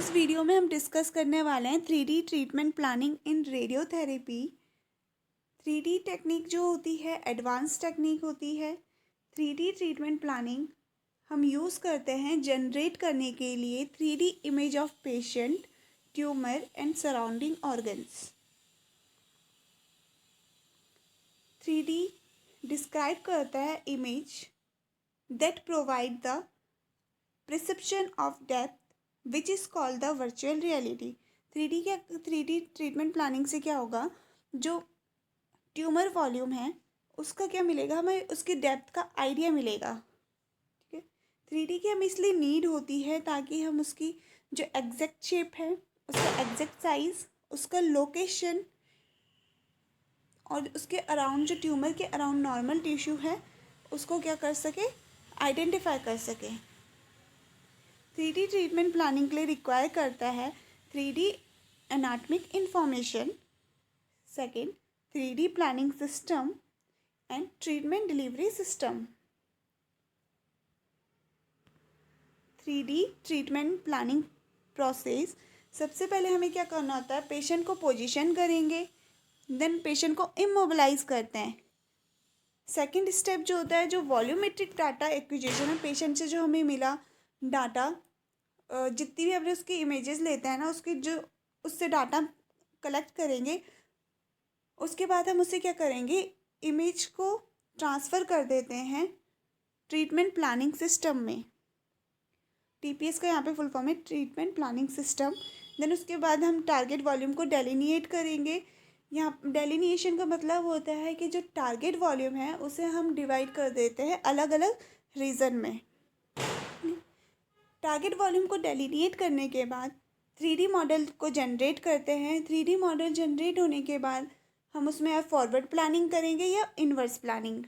इस वीडियो में हम डिस्कस करने वाले हैं 3D treatment planning in radiotherapy. 3D technique जो होती है एडवांस टेक्निक होती है। 3D ट्रीटमेंट प्लानिंग हम यूज़ करते हैं जनरेट करने के लिए 3D image of patient, tumour and surrounding organs. 3D describe करता है image that provide the perception of depth which is called the virtual reality. 3D treatment planning से क्या होगा, जो ट्यूमर वॉल्यूम है उसका क्या मिलेगा, हमें उसकी डेप्थ का आइडिया मिलेगा। ठीक है, 3D की हमें इसलिए नीड होती है ताकि हम उसकी जो एग्जैक्ट शेप है, उसका एग्जैक्ट साइज, उसका लोकेशन और उसके अराउंड जो ट्यूमर के अराउंड नॉर्मल टिश्यू है उसको क्या कर सके, आइडेंटिफाई कर सके। 3D ट्रीटमेंट प्लानिंग के लिए रिक्वायर करता है 3D anatomic information, second 3D planning system and treatment delivery system. 3D treatment planning process, सबसे पहले हमें क्या करना होता है, पेशेंट को पोजीशन करेंगे, देन पेशेंट को इमोबिलाइज करते हैं। सेकेंड स्टेप जो होता है, जो वॉल्यूमेट्रिक डाटा एक्विजिशन है, पेशेंट से जो हमें मिला डाटा, जितनी भी हमने उसकी इमेजेस लेते हैं ना, उसकी जो उससे डाटा कलेक्ट करेंगे, उसके बाद हम उसे क्या करेंगे, इमेज को ट्रांसफ़र कर देते हैं ट्रीटमेंट प्लानिंग सिस्टम में। TPS का यहाँ पे फुल फॉर्म है ट्रीटमेंट प्लानिंग सिस्टम। देन उसके बाद हम टारगेट वॉल्यूम को डेलिनिएट करेंगे। यहाँ डेलिनिएशन का मतलब होता है कि जो टारगेट वॉल्यूम है उसे हम डिवाइड कर देते हैं अलग अलग रीजन में। टारगेट वॉल्यूम को डेलिनिएट करने के बाद 3D मॉडल को जनरेट करते हैं। 3D मॉडल जनरेट होने के बाद हम उसमें या फॉरवर्ड प्लानिंग करेंगे या inverse planning.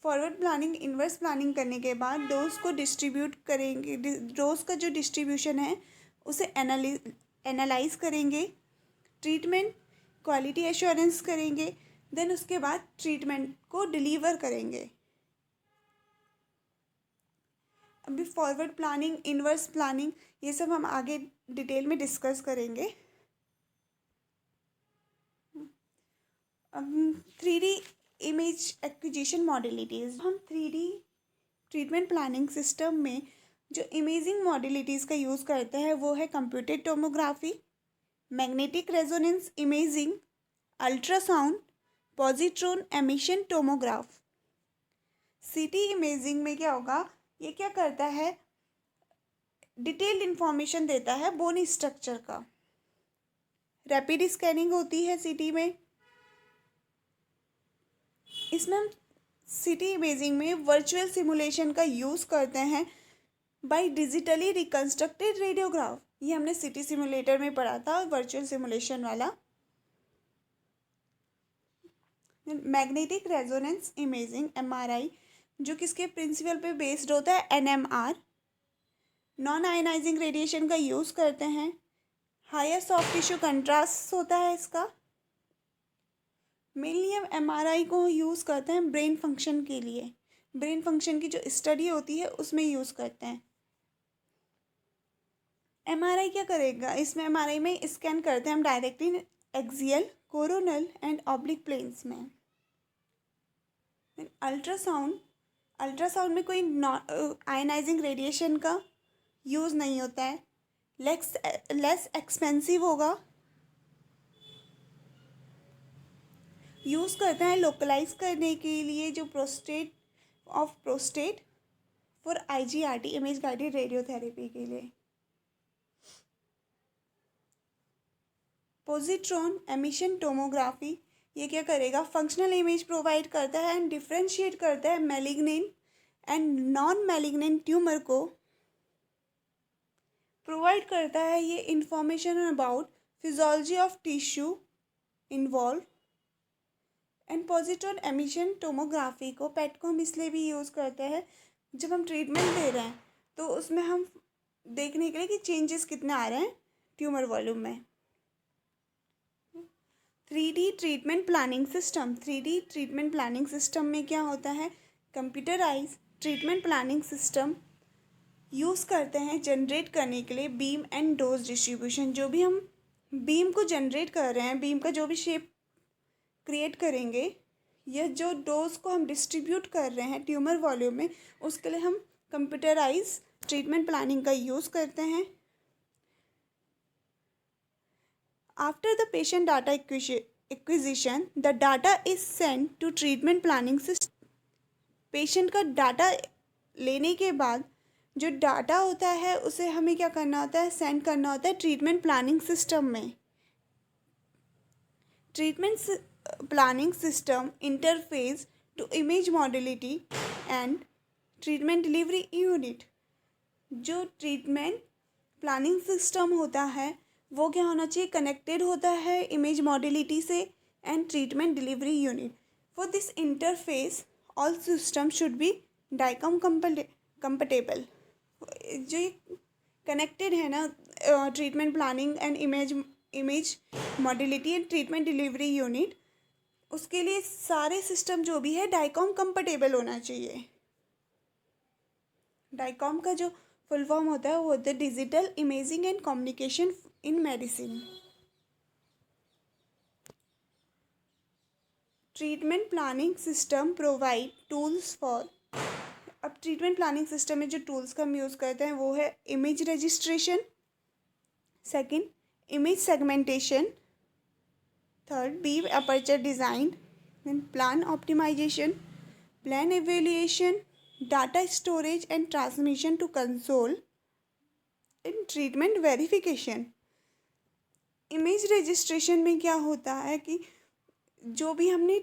Forward planning, inverse planning करने के बाद डोज को डिस्ट्रीब्यूट करेंगे, डोज का जो डिस्ट्रीब्यूशन है उसे एनालाइज करेंगे, ट्रीटमेंट क्वालिटी एश्योरेंस करेंगे, देन उसके बाद ट्रीटमेंट को डिलीवर करेंगे। अभी फॉरवर्ड प्लानिंग, इन्वर्स प्लानिंग, ये सब हम आगे डिटेल में डिस्कस करेंगे। अब 3D इमेज एक्विजिशन मॉडलिटीज़, हम 3D ट्रीटमेंट प्लानिंग सिस्टम में जो इमेजिंग मॉडलिटीज़ का यूज़ करते हैं वो है computed tomography, magnetic resonance imaging, ultrasound, positron emission tomograph. CT imaging में क्या होगा, ये क्या करता है, डिटेल्ड इंफॉर्मेशन देता है बोन स्ट्रक्चर का। रैपिड स्कैनिंग होती है CT में। इसमें हम CT इमेजिंग में वर्चुअल सिमुलेशन का यूज़ करते हैं बाय डिजिटली रिकंस्ट्रक्टेड रेडियोग्राफ। ये हमने CT सिमुलेटर में पढ़ा था, वर्चुअल सिमुलेशन वाला। मैग्नेटिक रेजोनेंस इमेजिंग MRI, जो किसके प्रिंसिपल पे बेस्ड होता है, NMR, नॉन आयनाइजिंग रेडिएशन का यूज़ करते हैं। हायर सॉफ्ट टिश्यू कंट्रास्ट होता है इसका। मेनली हम MRI को यूज़ करते हैं ब्रेन फंक्शन के लिए, ब्रेन फंक्शन की जो स्टडी होती है उसमें यूज़ करते हैं। MRI क्या करेगा, इसमें MRI में स्कैन करते हैं हम directly axial, coronal and oblique planes में। अल्ट्रासाउंड, अल्ट्रासाउंड में कोई आयनाइजिंग रेडिएशन का यूज़ नहीं होता है, लेस एक्सपेंसिव होगा। यूज़ करते हैं लोकलाइज करने के लिए जो prostate for IGRT, image guided radiotherapy के लिए। पॉजिट्रॉन एमिशन टोमोग्राफी, ये क्या करेगा, फंक्शनल इमेज प्रोवाइड करता है एंड डिफ्रेंशिएट करता है malignant and non malignant tumour को। प्रोवाइड करता है ये information about physiology of tissue involve. And positron emission tomography को, पेट को हम इसलिए भी यूज़ करते हैं जब हम ट्रीटमेंट दे रहे हैं तो उसमें हम देखने के लिए कि चेंजेस कितने आ रहे हैं ट्यूमर वॉल्यूम में। 3D treatment planning system, 3D treatment planning system में क्या होता है, computerise treatment planning system use करते हैं जनरेट करने के लिए बीम एंड डोज डिस्ट्रीब्यूशन। जो भी हम बीम को जनरेट कर रहे हैं, बीम का जो भी शेप क्रिएट करेंगे, यह जो डोज को हम डिस्ट्रीब्यूट कर रहे हैं ट्यूमर वॉल्यूम में, उसके लिए हम कंप्यूटराइज ट्रीटमेंट प्लानिंग का यूज़ करते हैं। After the patient data acquisition, the data is send to treatment planning system. Patient का डाटा लेने के बाद जो डाटा होता है उसे हमें क्या करना होता है, सेंड करना होता है ट्रीटमेंट प्लानिंग सिस्टम में। Treatment planning system interface to image modality and treatment delivery unit. जो ट्रीटमेंट प्लानिंग सिस्टम होता है वो क्या होना चाहिए, कनेक्टेड होता है इमेज मॉडलिटी से and treatment delivery unit. For this interface all system should be DICOM compatible. जो ये कनेक्टेड है ना treatment planning and image modality and treatment delivery unit, उसके लिए सारे सिस्टम जो भी है डाइकॉम कंपेटेबल होना चाहिए। डाइकॉम का जो फुल फॉर्म होता है वो होता है digital imaging and communication in medicine. Treatment planning system provide tools for. अब ट्रीटमेंट प्लानिंग सिस्टम में जो टूल्स का हम यूज़ करते हैं वो है image registration, second image segmentation, third beam aperture design, then plan optimisation, plan evaluation, data storage and transmission to console, in treatment verification. Image registration में क्या होता है कि जो भी हमने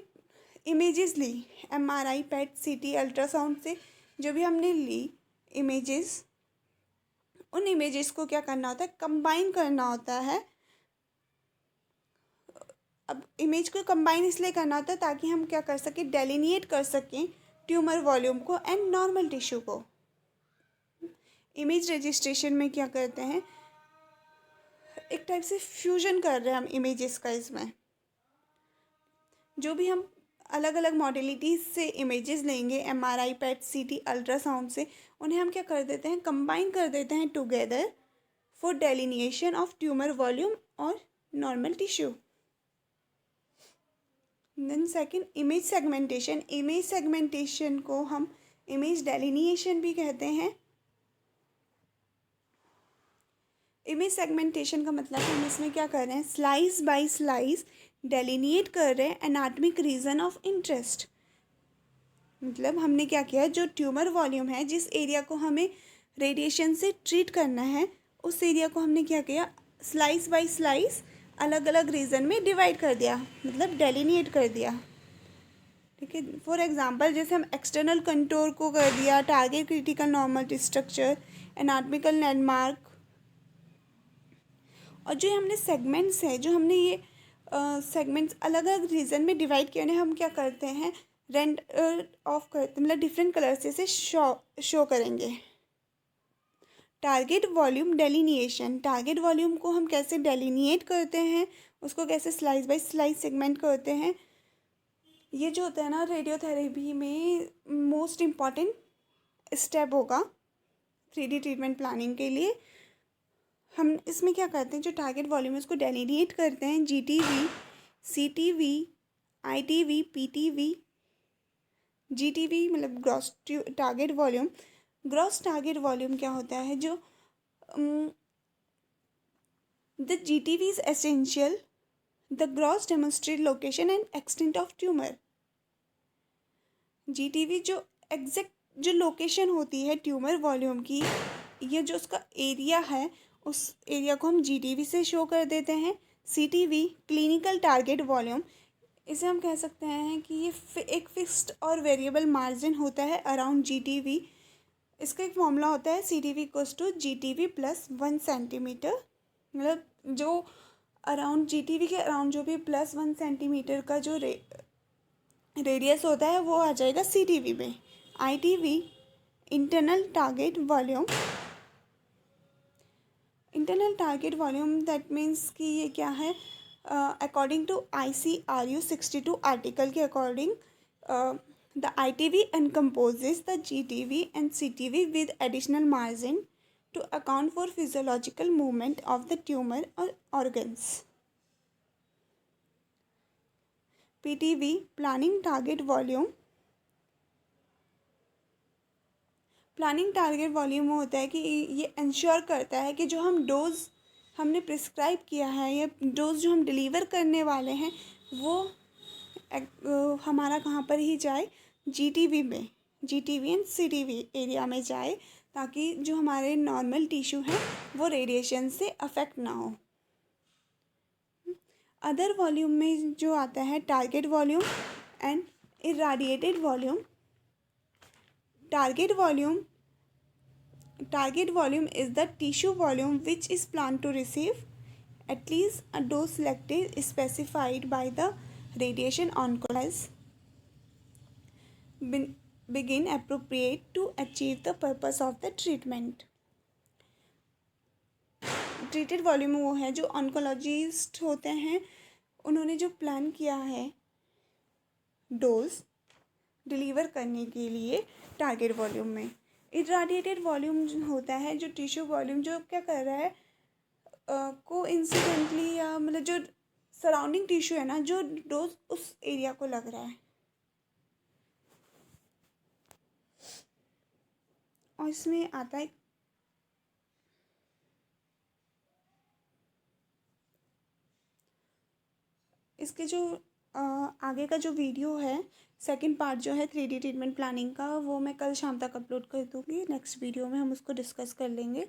इमेजेस ली, MRI, PET, CT, अल्ट्रासाउंड से जो भी हमने ली इमेजेस, उन इमेजेस को क्या करना होता है, कंबाइन करना होता है। अब इमेज को कंबाइन इसलिए करना होता है ताकि हम क्या कर सकें, डेलिनिएट कर सकें ट्यूमर वॉल्यूम को एंड नॉर्मल टिश्यू को। इमेज रजिस्ट्रेशन में क्या करते हैं, एक टाइप से फ्यूजन कर रहे हैं हम इमेजेस का। इसमें जो भी हम अलग अलग मॉडलिटीज़ से इमेजेस लेंगे, MRI, PET, CT, अल्ट्रासाउंड से, उन्हें हम क्या कर देते हैं, कंबाइन कर देते हैं together for delineation of tumour volume और normal tissue. Then second image segmentation. Image segmentation को हम इमेज डेलिनिएशन भी कहते हैं। इमेज सेगमेंटेशन का मतलब हम इसमें क्या कर रहे हैं, स्लाइस बाय स्लाइस डेलिनिएट कर रहे हैं एनाटॉमिक रीजन ऑफ इंटरेस्ट। मतलब हमने क्या किया, जो ट्यूमर वॉल्यूम है, जिस एरिया को हमें रेडिएशन से ट्रीट करना है, उस एरिया को हमने क्या किया, स्लाइस बाय स्लाइस अलग अलग रीजन में डिवाइड कर दिया, मतलब डेलिनिएट कर दिया। ठीक है, फॉर एग्जांपल जैसे हम एक्सटर्नल कंटूर को कर दिया, target critical normal structure, anatomical landmark. और जो हमने सेगमेंट्स है, जो हमने ये सेगमेंट्स अलग अलग रीजन में डिवाइड किए, उन्हें हम क्या करते हैं, रेंडर ऑफ करते, मतलब डिफरेंट कलर से इसे शो करेंगे। Target volume delineation. Target volume को हम कैसे डेलिनिएट करते हैं, उसको कैसे स्लाइस बाय स्लाइस सेगमेंट करते हैं, ये जो होता है ना रेडियोथेरेपी में मोस्ट इम्पॉर्टेंट स्टेप होगा 3D ट्रीटमेंट प्लानिंग के लिए। हम इसमें क्या करते हैं, जो टारगेट वॉल्यूम है उसको डेलिनिएट करते हैं GTV, CTV, ITV, PTV। GTV मतलब gross target volume. Gross target volume क्या होता है, जो the GTV is essential, the gross demonstrate location and extent of tumour. GTV जो एग्जैक्ट जो लोकेशन होती है ट्यूमर वॉल्यूम की, ये जो उसका एरिया है, उस एरिया को हम GTV से शो कर देते हैं। CTV क्लिनिकल टारगेट वॉल्यूम, इसे हम कह सकते हैं कि ये एक फिक्स्ड और वेरिएबल मार्जिन होता है अराउंड GTV। इसका एक फॉर्मूला होता है CTV = GTV + 1 सेंटीमीटर। मतलब जो अराउंड GTV के अराउंड जो भी +1 सेंटीमीटर का जो रेडियस होता है वो आ जाएगा CTV में। ITV internal target volume. Internal target volume that means कि ये क्या है, अकॉर्डिंग टू ICRU 62 आर्टिकल के according The ITV encompasses the GTV and CTV with additional margin to account for physiological movement of the tumor or organs. PTV planning target volume. Planning target volume होता है कि ये ensure करता है कि जो हम डोज हमने प्रिस्क्राइब किया है या डोज जो हम डिलीवर करने वाले हैं वो हमारा कहाँ पर ही जाए, जीटीवी में, जीटीवी एंड सीटीवी एरिया में जाए, ताकि जो हमारे नॉर्मल टिश्यू हैं वो रेडिएशन से अफेक्ट ना हो। अदर वॉल्यूम में जो आता है target volume and irradiated volume. Target volume is the tissue volume which is planned to receive at least a dose selected specified by the radiation oncologist begin appropriate to achieve the purpose of the treatment. Treated volume वो है जो oncologist होते हैं, उन्होंने जो plan किया है dose deliver करने के लिए टारगेट वॉल्यूम में। इराडिएटेड वॉल्यूम होता है जो टिश्यू वॉल्यूम जो क्या कर रहा है को इंसिडेंटली या मतलब जो सराउंडिंग टिश्यू है ना, जो डोज उस एरिया को लग रहा है। और इसमें आता है इसके जो आगे का जो वीडियो है, सेकंड पार्ट जो है 3D ट्रीटमेंट प्लानिंग का, वो मैं कल शाम तक अपलोड कर दूँगी। नेक्स्ट वीडियो में हम उसको डिस्कस कर लेंगे।